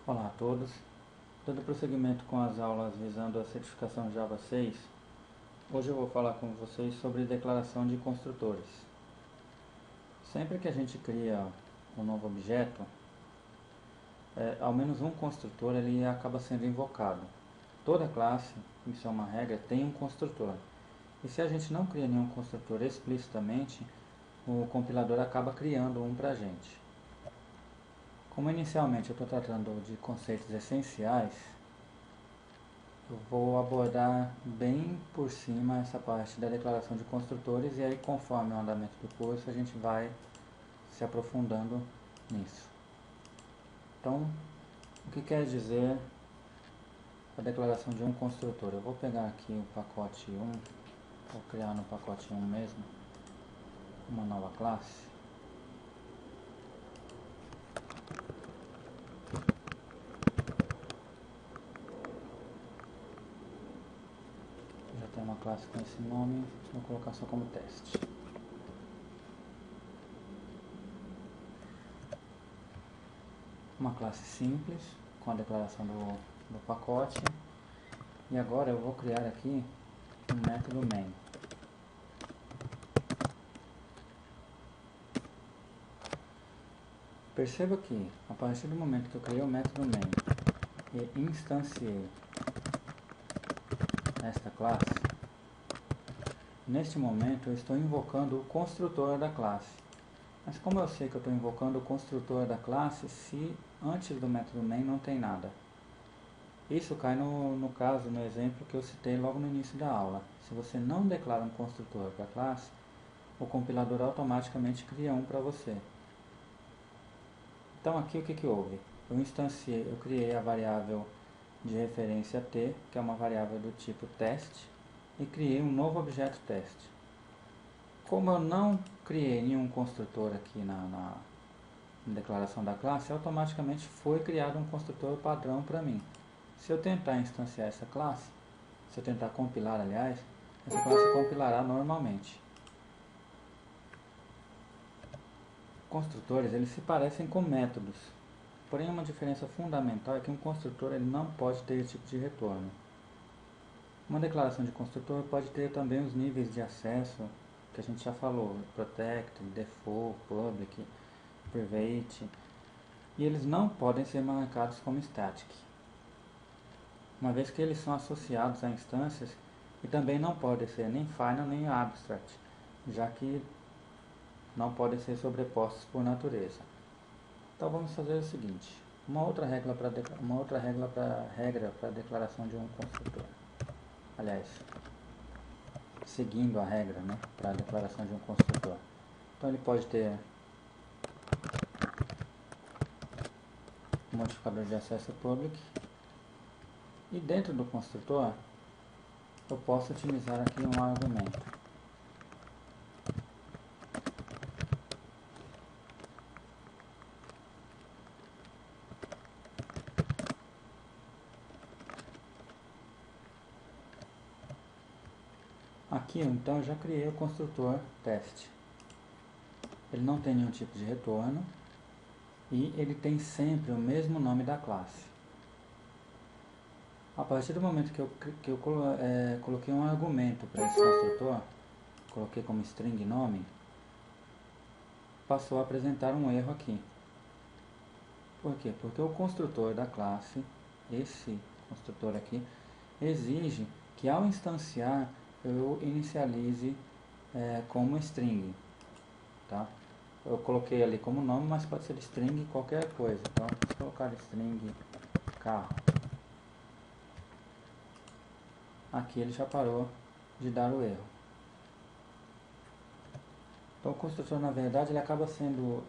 Olá a todos. Dando prosseguimento com as aulas visando a certificação Java 6, hoje eu vou falar com vocês sobre declaração de construtores. Sempre que a gente cria um novo objeto, ao menos um construtor ele acaba sendo invocado. Toda classe, isso é uma regra, tem um construtor. E se a gente não cria nenhum construtor explicitamente, o compilador acaba criando um para a gente. Como inicialmente eu estou tratando de conceitos essenciais, eu vou abordar bem por cima essa parte da declaração de construtores e aí conforme o andamento do curso a gente vai se aprofundando nisso. Então, o que quer dizer a declaração de um construtor? Eu vou pegar aqui o pacote 1, vou criar no pacote 1 mesmo uma nova classe. Já tem uma classe com esse nome, vou colocar só como teste. Uma classe simples, com a declaração do pacote. E agora eu vou criar aqui um método main. Perceba que, a partir do momento que eu criei o método main e instanciei esta classe, neste momento eu estou invocando o construtor da classe. Mas como eu sei que eu estou invocando o construtor da classe se antes do método main não tem nada? Isso cai no caso, no exemplo que eu citei logo no início da aula. Se você não declara um construtor para a classe, o compilador automaticamente cria um para você. Então aqui o que houve? Eu criei a variável de referência t, que é uma variável do tipo teste, e criei um novo objeto teste. Como eu não criei nenhum construtor aqui na declaração da classe, automaticamente foi criado um construtor padrão para mim. Se eu tentar instanciar essa classe, se eu tentar compilar, aliás, essa classe compilará normalmente. Construtores, eles se parecem com métodos, porém uma diferença fundamental é que um construtor ele não pode ter esse tipo de retorno. Uma declaração de construtor pode ter também os níveis de acesso que a gente já falou, protect, default, public, private, e eles não podem ser marcados como static, uma vez que eles são associados a instâncias e também não podem ser nem final nem abstract, já que não podem ser sobrepostos por natureza. Então vamos fazer o seguinte, uma outra regra para a declaração de um construtor. Aliás, seguindo a regra, né, para a declaração de um construtor. Então ele pode ter um modificador de acesso public e dentro do construtor eu posso utilizar aqui um argumento. Aqui então eu já criei o construtor teste. Ele não tem nenhum tipo de retorno e ele tem sempre o mesmo nome da classe. A partir do momento que eu coloquei um argumento para esse construtor, coloquei como string nome, passou a apresentar um erro aqui. Por quê? Porque o construtor da classe, esse construtor aqui, exige que ao instanciar eu inicialize como string, tá? Eu coloquei ali como nome, mas pode ser string qualquer coisa. Então, vou colocar string carro. Aqui ele já parou de dar o erro. Então, o construtor, na verdade, ele acaba sendo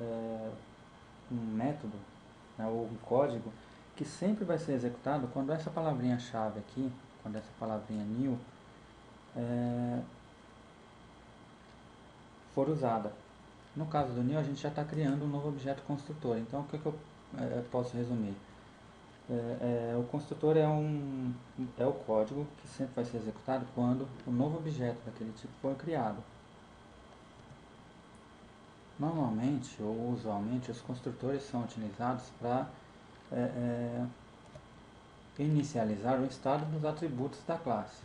um método, né, ou um código, que sempre vai ser executado quando essa palavrinha-chave aqui, quando essa palavrinha new, for usada. No caso do new, a gente já está criando um novo objeto construtor. Então, o que eu posso resumir? O construtor é o código que sempre vai ser executado quando o novo objeto daquele tipo for criado. Normalmente ou usualmente os construtores são utilizados para inicializar o estado dos atributos da classe.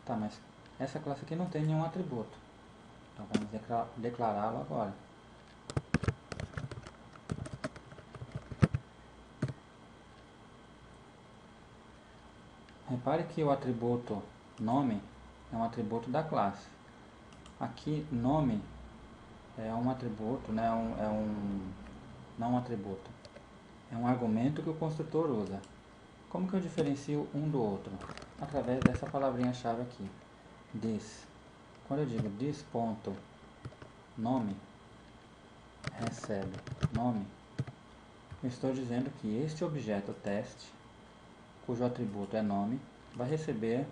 Tá, mas essa classe aqui não tem nenhum atributo. Então vamos declará-lo agora. Repare que o atributo nome é um atributo da classe. Aqui nome é um atributo, né? Não um atributo. É um argumento que o construtor usa. Como que eu diferencio um do outro? Através dessa palavrinha-chave aqui, this. Quando eu digo this.nome, recebe nome, eu estou dizendo que este objeto teste, cujo atributo é nome, vai receber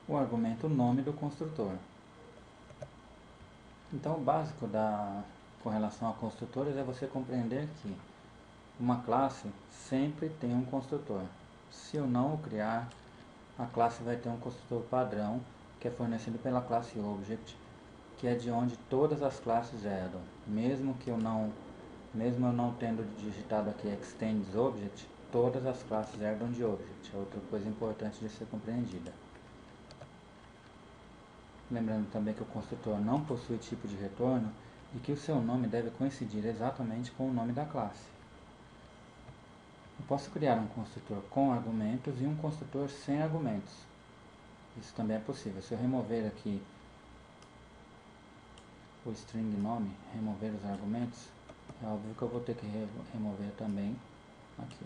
o argumento nome do construtor. Então o básico com relação a construtores é você compreender que uma classe sempre tem um construtor. Se eu não o criar, a classe vai ter um construtor padrão, que é fornecido pela classe Object, que é de onde todas as classes herdam. Mesmo eu não tendo digitado aqui Extends Object, todas as classes herdam de Object. É outra coisa importante de ser compreendida. Lembrando também que o construtor não possui tipo de retorno e que o seu nome deve coincidir exatamente com o nome da classe. Eu posso criar um construtor com argumentos e um construtor sem argumentos. Isso também é possível. Se eu remover aqui o string nome, remover os argumentos, é óbvio que eu vou ter que remover também aqui.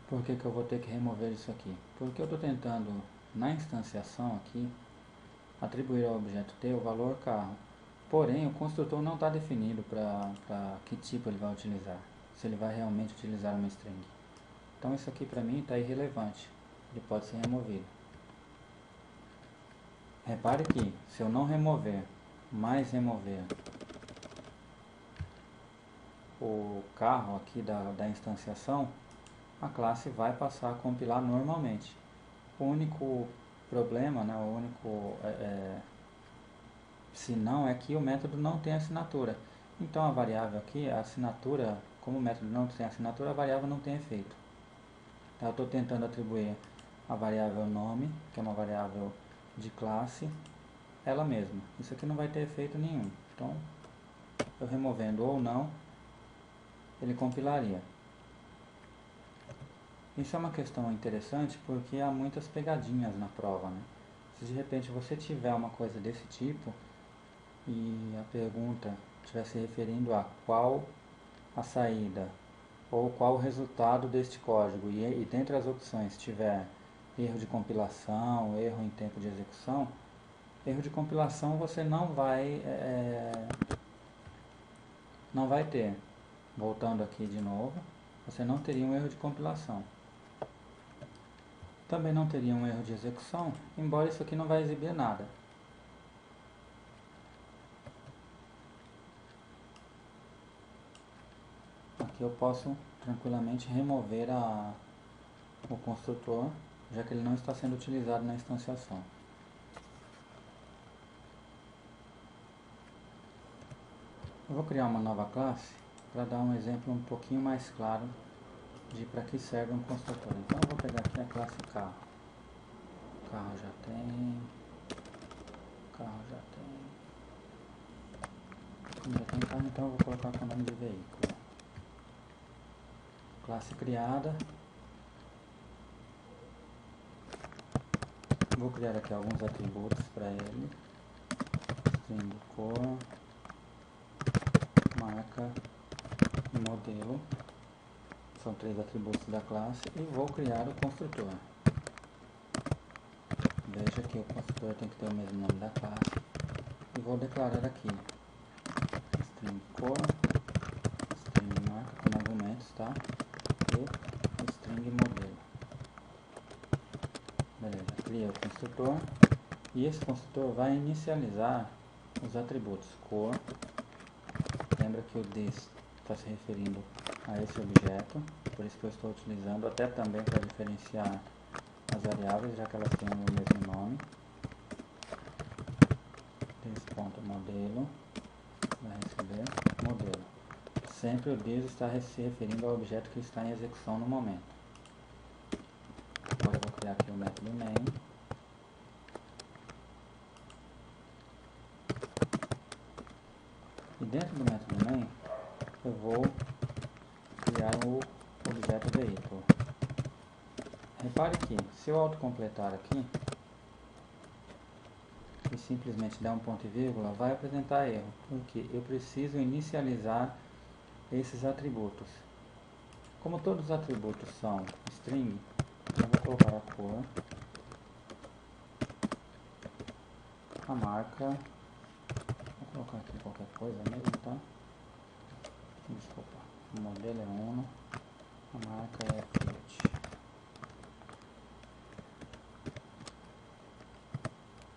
Por que eu vou ter que remover isso aqui? Porque eu estou tentando, na instanciação aqui, atribuir ao objeto T o valor carro. Porém, o construtor não está definido para que tipo ele vai utilizar. Se ele vai realmente utilizar uma string. Então isso aqui para mim está irrelevante. Ele pode ser removido. Repare que se eu não remover, mais remover o carro aqui da instanciação, a classe vai passar a compilar normalmente. O único problema, né, o único senão é que o método não tem assinatura. Então a variável aqui, a assinatura, como o método não tem assinatura, a variável não tem efeito. Então, eu estou tentando atribuir a variável nome, que é uma variável de classe, ela mesma. Isso aqui não vai ter efeito nenhum. Então, eu removendo ou não, ele compilaria. Isso é uma questão interessante porque há muitas pegadinhas na prova, né? Se de repente você tiver uma coisa desse tipo e a pergunta estiver se referindo a qual a saída ou qual o resultado deste código e dentre as opções tiver erro de compilação, erro em tempo de execução, erro de compilação você não vai ter. Voltando aqui de novo, você não teria um erro de compilação. Também não teria um erro de execução, embora isso aqui não vai exibir nada. Aqui eu posso tranquilamente remover o construtor, já que ele não está sendo utilizado na instanciação. Eu vou criar uma nova classe para dar um exemplo um pouquinho mais claro de para que serve um construtor. Então eu vou pegar aqui a classe carro. Carro já tem. Como já tem carro, então eu vou colocar com o nome de veículo. Classe criada. Vou criar aqui alguns atributos para ele. String cor, marca e modelo. São 3 atributos da classe e vou criar o construtor. Veja que o construtor tem que ter o mesmo nome da classe. E vou declarar aqui string cor, string marca como argumentos, tá? E string modelo. Beleza, criei o construtor. E esse construtor vai inicializar os atributos cor. Lembra que o this está se referindo a esse objeto, por isso que eu estou utilizando até também para diferenciar as variáveis, já que elas têm o mesmo nome. ponto modelo vai receber modelo. Sempre o this está se referindo ao objeto que está em execução no momento. Agora eu vou criar aqui o método main. E dentro do método main, eu vou criar o objeto veículo. Repare que, se eu autocompletar aqui, e simplesmente der um ponto e vírgula, vai apresentar erro, porque eu preciso inicializar esses atributos. Como todos os atributos são string, eu vou colocar a cor, a marca, vou colocar aqui qualquer coisa mesmo, tá? Desculpa, o modelo é Uno, a marca é Fiat.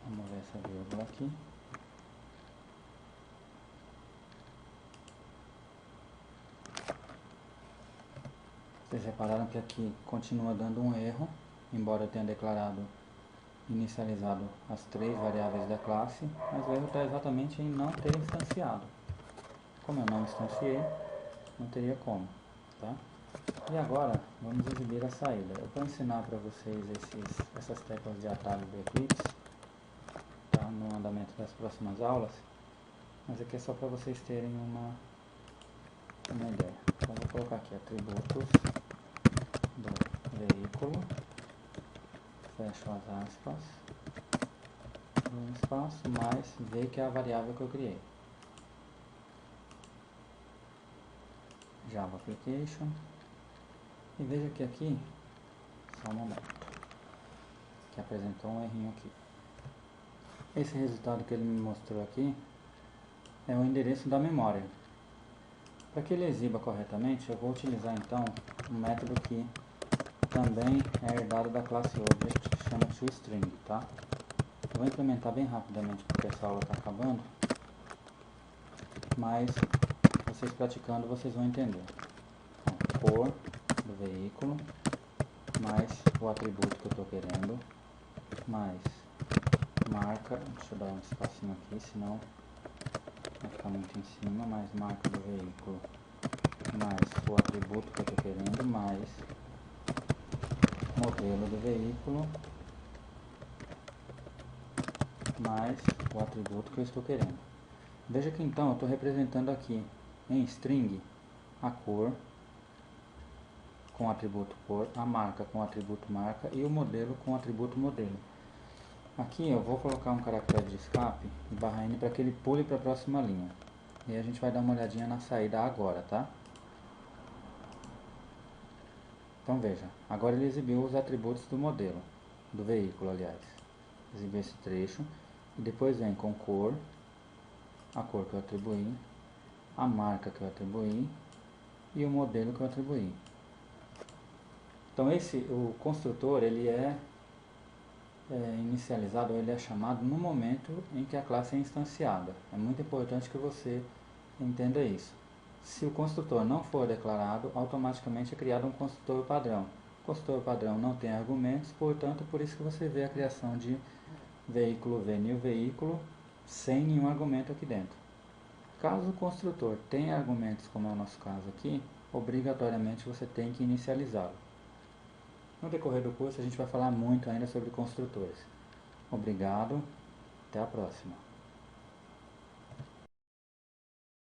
Vamos ver essa vírgula aqui. Vocês repararam que aqui continua dando um erro, embora eu tenha declarado inicializado as 3 variáveis da classe, mas o erro está exatamente em não ter instanciado. Como eu não instanciei, não teria como, tá? E agora, vamos exibir a saída. Eu vou ensinar para vocês essas teclas de atalho do Eclipse, tá? No andamento das próximas aulas, mas aqui é só para vocês terem uma ideia. Então, eu vou colocar aqui atributos do veículo, fecho as aspas, um espaço, mais v, que é a variável que eu criei. Java Application. E veja que aqui, só um momento, que apresentou um errinho aqui. Esse resultado que ele me mostrou aqui é o endereço da memória. Para que ele exiba corretamente, eu vou utilizar então um método que também é herdado da classe Object, que chama toString, tá? Eu vou implementar bem rapidamente porque essa aula está acabando, mas vocês praticando vocês vão entender. Então, cor do veículo, mais o atributo que eu estou querendo, mais marca, deixa eu dar um espacinho aqui, senão vai ficar muito em cima, mais marca do veículo, mais o atributo que eu estou querendo, mais modelo do veículo, mais o atributo que eu estou querendo. Veja que então eu estou representando aqui em string a cor com o atributo cor, a marca com o atributo marca e o modelo com o atributo modelo. Aqui eu vou colocar um caractere de escape e barra N para que ele pule para a próxima linha. E a gente vai dar uma olhadinha na saída agora, tá? Então veja, agora ele exibiu os atributos do modelo, do veículo aliás. Exibiu esse trecho e depois vem com cor, a cor que eu atribuí, a marca que eu atribuí e o modelo que eu atribuí. Então o construtor ele é inicializado, ou ele é chamado no momento em que a classe é instanciada. É muito importante que você entenda isso. Se o construtor não for declarado, automaticamente é criado um construtor padrão. O construtor padrão não tem argumentos, portanto, por isso que você vê a criação de veículo v new veículo sem nenhum argumento aqui dentro. Caso o construtor tenha argumentos, como é o nosso caso aqui, obrigatoriamente você tem que inicializá-lo. No decorrer do curso a gente vai falar muito ainda sobre construtores. Obrigado, até a próxima.